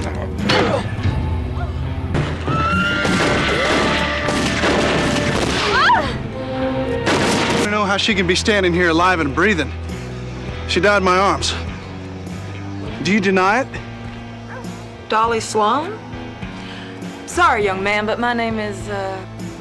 son of a... I don't know how she can be standing here alive and breathing. She died in my arms. Do you deny it? Dolly Sloan? Sorry, young man, but my name is,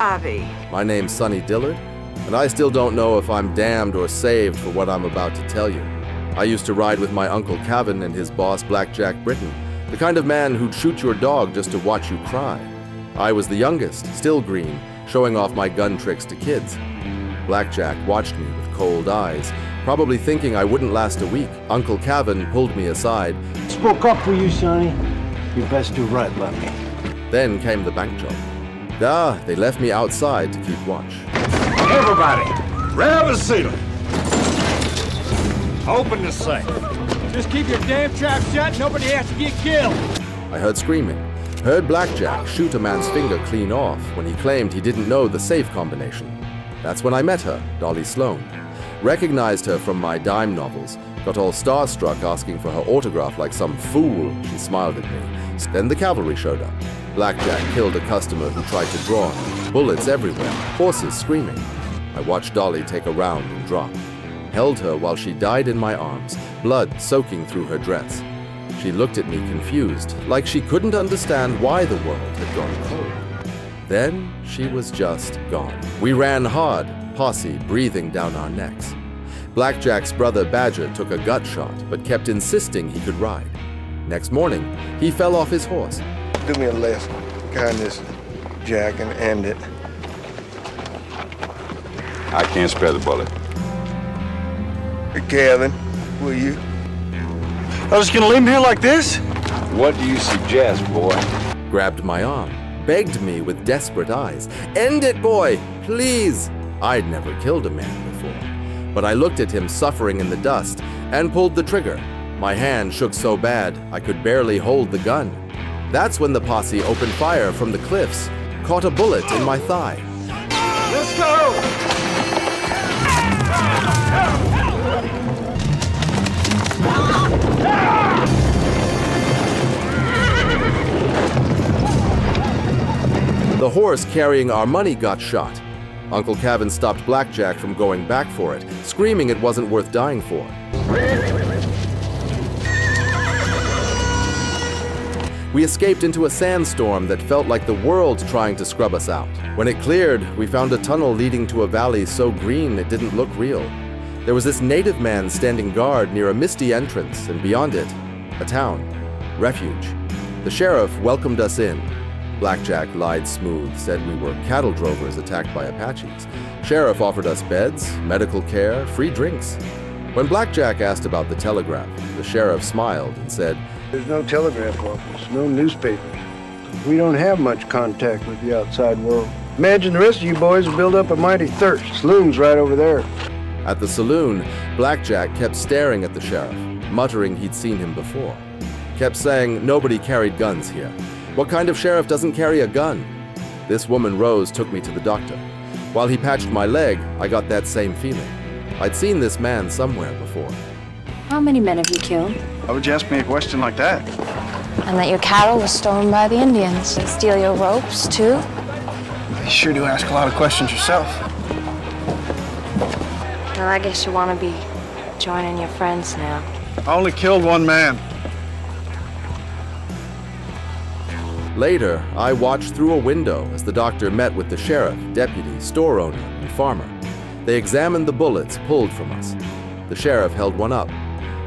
Ivy. My name's Sonny Dillard, and I still don't know if I'm damned or saved for what I'm about to tell you. I used to ride with my Uncle Cavan and his boss, Blackjack Britton, the kind of man who'd shoot your dog just to watch you cry. I was the youngest, still green, showing off my gun tricks to kids. Blackjack watched me with cold eyes, probably thinking I wouldn't last a week. Uncle Cavan pulled me aside. Spoke up for you, Sonny. You best do right by me. Then came the bank job. They left me outside to keep watch. Everybody, grab a ceiling. Open the safe. Just keep your damn trap shut. Nobody has to get killed. I heard screaming. Heard Blackjack shoot a man's finger clean off when he claimed he didn't know the safe combination. That's when I met her, Dolly Sloan. Recognized her from my dime novels. Got all starstruck asking for her autograph like some fool. She smiled at me. Then the cavalry showed up. Blackjack killed a customer who tried to draw him. Bullets everywhere, horses screaming. I watched Dolly take a round and drop. Held her while she died in my arms, blood soaking through her dress. She looked at me confused, like she couldn't understand why the world had gone cold. Then she was just gone. We ran hard, posse breathing down our necks. Blackjack's brother Badger took a gut shot, but kept insisting he could ride. Next morning, he fell off his horse. Do me a lift. Kind this jack and end it. I can't spare the bullet. Hey, Kevin, will you? I was gonna leave him here like this? What do you suggest, boy? Grabbed my arm, begged me with desperate eyes. End it, boy, please. I'd never killed a man before, but I looked at him suffering in the dust and pulled the trigger. My hand shook so bad I could barely hold the gun. That's when the posse opened fire from the cliffs, caught a bullet in my thigh. Let's go! The horse carrying our money got shot. Uncle Cavan stopped Blackjack from going back for it, screaming it wasn't worth dying for. We escaped into a sandstorm that felt like the world trying to scrub us out. When it cleared, we found a tunnel leading to a valley so green it didn't look real. There was this native man standing guard near a misty entrance, and beyond it, a town. Refuge. The sheriff welcomed us in. Blackjack lied smooth, said we were cattle drovers attacked by Apaches. Sheriff offered us beds, medical care, free drinks. When Blackjack asked about the telegraph, the sheriff smiled and said, There's no telegraph office, no newspaper. We don't have much contact with the outside world. Imagine the rest of you boys have built up a mighty thirst. Saloon's right over there. At the saloon, Blackjack kept staring at the sheriff, muttering he'd seen him before. Kept saying nobody carried guns here. What kind of sheriff doesn't carry a gun? This woman Rose took me to the doctor. While he patched my leg, I got that same feeling. I'd seen this man somewhere before. How many men have you killed? Why would you ask me a question like that? And that your cattle was stolen by the Indians. They steal your ropes, too? You sure do ask a lot of questions yourself. Well, I guess you want to be joining your friends now. I only killed one man. Later, I watched through a window as the doctor met with the sheriff, deputy, store owner, and farmer. They examined the bullets pulled from us. The sheriff held one up.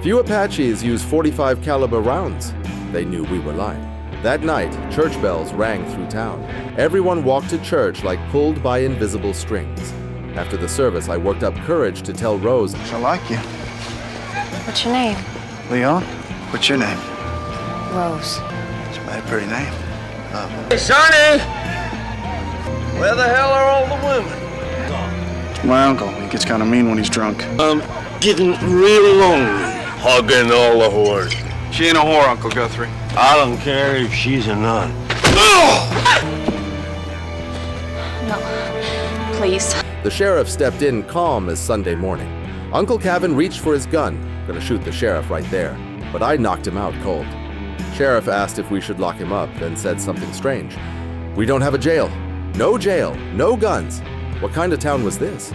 Few Apaches use .45 caliber rounds. They knew we were lying. That night, church bells rang through town. Everyone walked to church like pulled by invisible strings. After the service, I worked up courage to tell Rose, I like you. What's your name? Leon, what's your name? Rose. It's a mighty pretty name. Hey, Sonny! Where the hell are all the women? My uncle, he gets kind of mean when he's drunk. I'm getting real lonely, hugging all the whores. She ain't a whore, Uncle Guthrie. I don't care if she's a nun. No, please. The sheriff stepped in calm as Sunday morning. Uncle Cavan reached for his gun, gonna shoot the sheriff right there, but I knocked him out cold. Sheriff asked if we should lock him up, then said something strange. "We don't have a jail. No jail. No guns." What kind of town was this?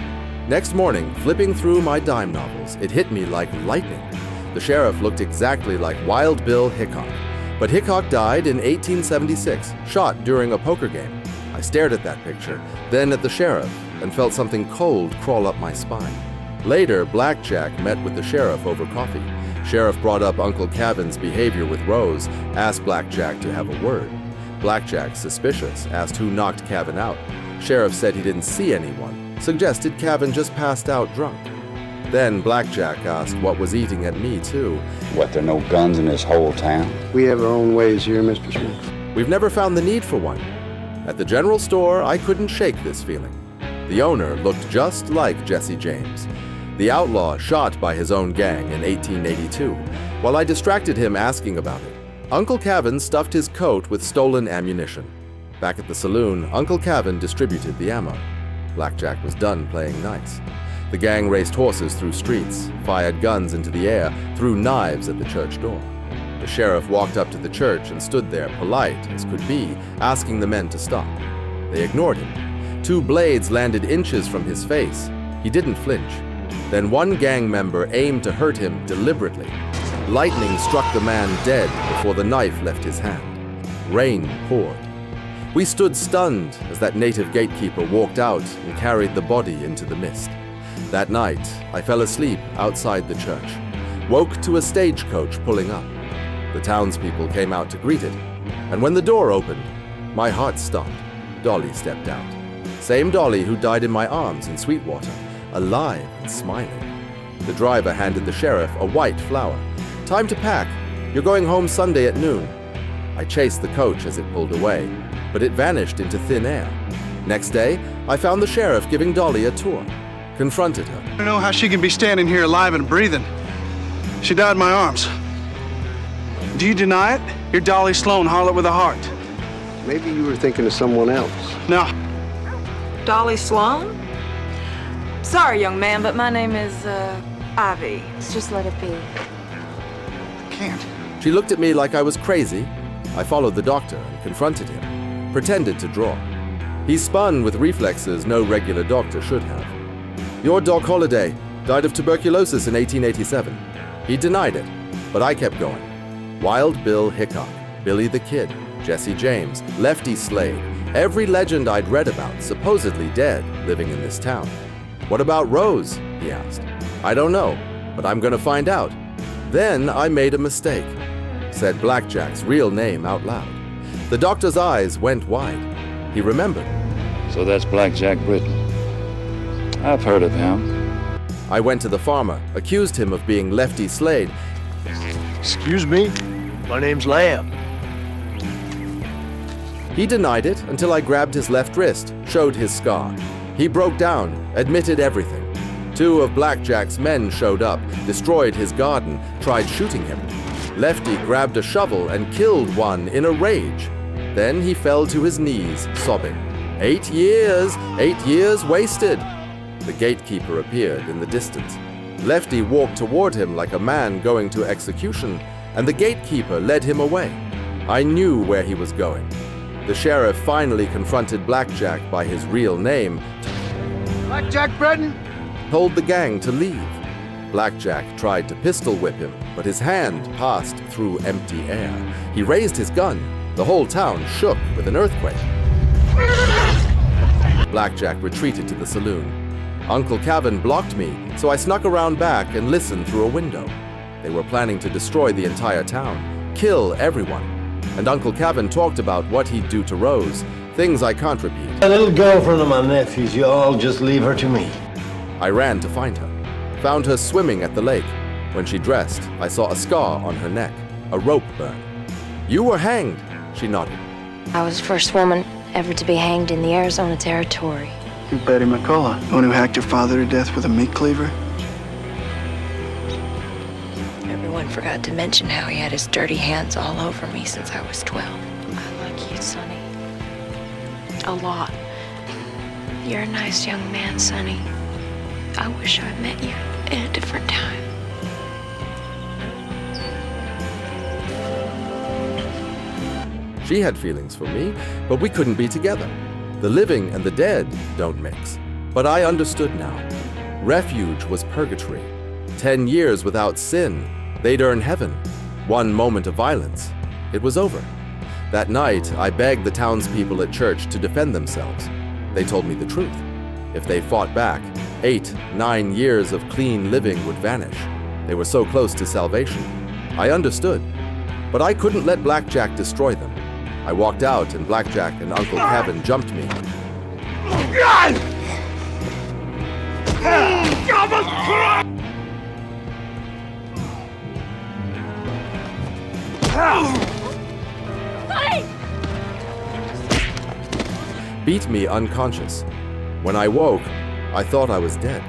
Next morning, flipping through my dime novels, it hit me like lightning. The sheriff looked exactly like Wild Bill Hickok. But Hickok died in 1876, shot during a poker game. I stared at that picture, then at the sheriff, and felt something cold crawl up my spine. Later, Blackjack met with the sheriff over coffee. Sheriff brought up Uncle Cavan's behavior with Rose, asked Blackjack to have a word. Blackjack, suspicious, asked who knocked Cavan out. Sheriff said he didn't see anyone, suggested Cavan just passed out drunk. Then Blackjack asked what was eating at me, too. What, there are no guns in this whole town? We have our own ways here, Mr. Smith. We've never found the need for one. At the general store, I couldn't shake this feeling. The owner looked just like Jesse James, the outlaw shot by his own gang in 1882, while I distracted him asking about it. Uncle Cavan stuffed his coat with stolen ammunition. Back at the saloon, Uncle Cavan distributed the ammo. Blackjack was done playing nice. The gang raced horses through streets, fired guns into the air, threw knives at the church door. The sheriff walked up to the church and stood there, polite as could be, asking the men to stop. They ignored him. 2 blades landed inches from his face. He didn't flinch. Then one gang member aimed to hurt him deliberately. Lightning struck the man dead before the knife left his hand. Rain poured. We stood stunned as that native gatekeeper walked out and carried the body into the mist. That night, I fell asleep outside the church, woke to a stagecoach pulling up. The townspeople came out to greet it, and when the door opened, my heart stopped. Dolly stepped out. Same Dolly who died in my arms in Sweetwater, alive and smiling. The driver handed the sheriff a white flower. "Time to pack. You're going home Sunday at noon." I chased the coach as it pulled away, but it vanished into thin air. Next day, I found the sheriff giving Dolly a tour. Confronted her. I don't know how she can be standing here alive and breathing. She died in my arms. Do you deny it? You're Dolly Sloan, harlot with a heart. Maybe you were thinking of someone else. No. Dolly Sloan? Sorry, young man, but my name is, Ivy. Just let it be. I can't. She looked at me like I was crazy. I followed the doctor and confronted him, pretended to draw. He spun with reflexes no regular doctor should have. "Your Doc Holliday died of tuberculosis in 1887. He denied it, but I kept going. Wild Bill Hickok, Billy the Kid, Jesse James, Lefty Slade, every legend I'd read about, supposedly dead, living in this town. "What about Rose?" he asked. "I don't know, but I'm going to find out." Then I made a mistake, said Blackjack's real name out loud. The doctor's eyes went wide. He remembered. So that's Blackjack Britton. I've heard of him. I went to the farmer, accused him of being Lefty Slade. Excuse me? My name's Lamb. He denied it until I grabbed his left wrist, showed his scar. He broke down, admitted everything. 2 of Blackjack's men showed up, destroyed his garden, tried shooting him. Lefty grabbed a shovel and killed one in a rage. Then he fell to his knees, sobbing. 8 years wasted. The gatekeeper appeared in the distance. Lefty walked toward him like a man going to execution, and the gatekeeper led him away. I knew where he was going. The sheriff finally confronted Blackjack by his real name, Blackjack Bretton? told the gang to leave. Blackjack tried to pistol whip him, but his hand passed through empty air. He raised his gun. The whole town shook with an earthquake. Blackjack retreated to the saloon. Uncle Cavan blocked me, so I snuck around back and listened through a window. They were planning to destroy the entire town, kill everyone. And Uncle Cavan talked about what he'd do to Rose, things I can't repeat. A little girlfriend of my nephew's, you all just leave her to me. I ran to find her, found her swimming at the lake. When she dressed, I saw a scar on her neck, a rope burn. "You were hanged," she nodded. I was the first woman ever to be hanged in the Arizona Territory. You're Betty McCullough, the one who hacked your father to death with a meat cleaver? Everyone forgot to mention how he had his dirty hands all over me since I was 12. I like you, Sonny. A lot. You're a nice young man, Sonny. I wish I'd met you at a different time. She had feelings for me, but we couldn't be together. The living and the dead don't mix. But I understood now. Refuge was purgatory. 10 years without sin, they'd earn heaven. One moment of violence, it was over. That night, I begged the townspeople at church to defend themselves. They told me the truth. If they fought back, 8, 9 years of clean living would vanish. They were so close to salvation. I understood. But I couldn't let Blackjack destroy them. I walked out and Blackjack and Uncle Kevin jumped me. Beat me unconscious. When I woke, I thought I was dead.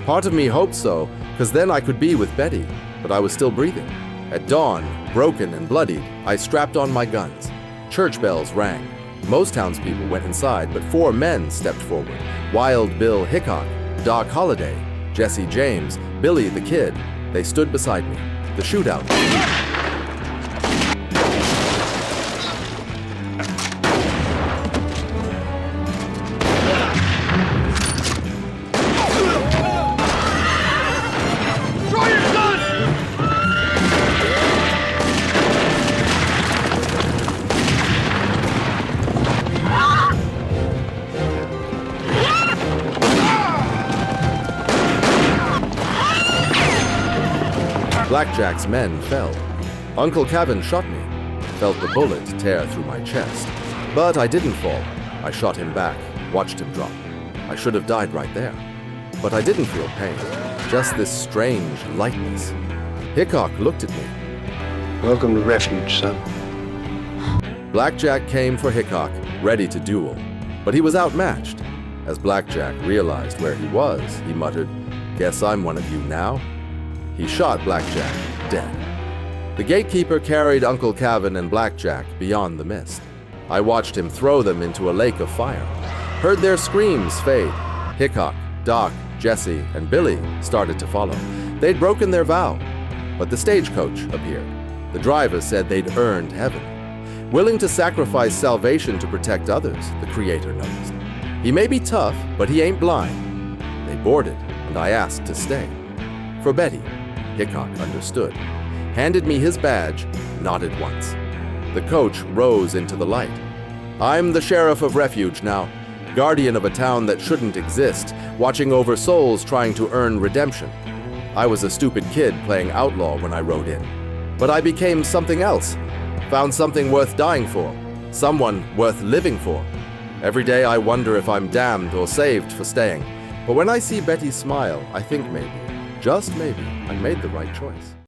Part of me hoped so, because then I could be with Betty, but I was still breathing. At dawn, broken and bloodied, I strapped on my guns. Church bells rang. Most townspeople went inside, but 4 men stepped forward. Wild Bill Hickok, Doc Holliday, Jesse James, Billy the Kid. They stood beside me. The shootout. Blackjack's men fell. Uncle Kevin shot me. Felt the bullet tear through my chest. But I didn't fall. I shot him back, watched him drop. I should have died right there. But I didn't feel pain, just this strange lightness. Hickok looked at me. Welcome to Refuge, son. Blackjack came for Hickok, ready to duel. But he was outmatched. As Blackjack realized where he was, he muttered, "Guess I'm one of you now." He shot Blackjack, dead. The gatekeeper carried Uncle Kevin and Blackjack beyond the mist. I watched him throw them into a lake of fire. Heard their screams fade. Hickok, Doc, Jesse, and Billy started to follow. They'd broken their vow. But the stagecoach appeared. The driver said they'd earned heaven. Willing to sacrifice salvation to protect others, the Creator noticed. He may be tough, but he ain't blind. They boarded, and I asked to stay. For Betty. Hickok understood, handed me his badge, nodded once. The coach rose into the light. I'm the sheriff of Refuge now, guardian of a town that shouldn't exist, watching over souls trying to earn redemption. I was a stupid kid playing outlaw when I rode in. But I became something else, found something worth dying for, someone worth living for. Every day I wonder if I'm damned or saved for staying. But when I see Betty smile, I think maybe, just maybe, I made the right choice.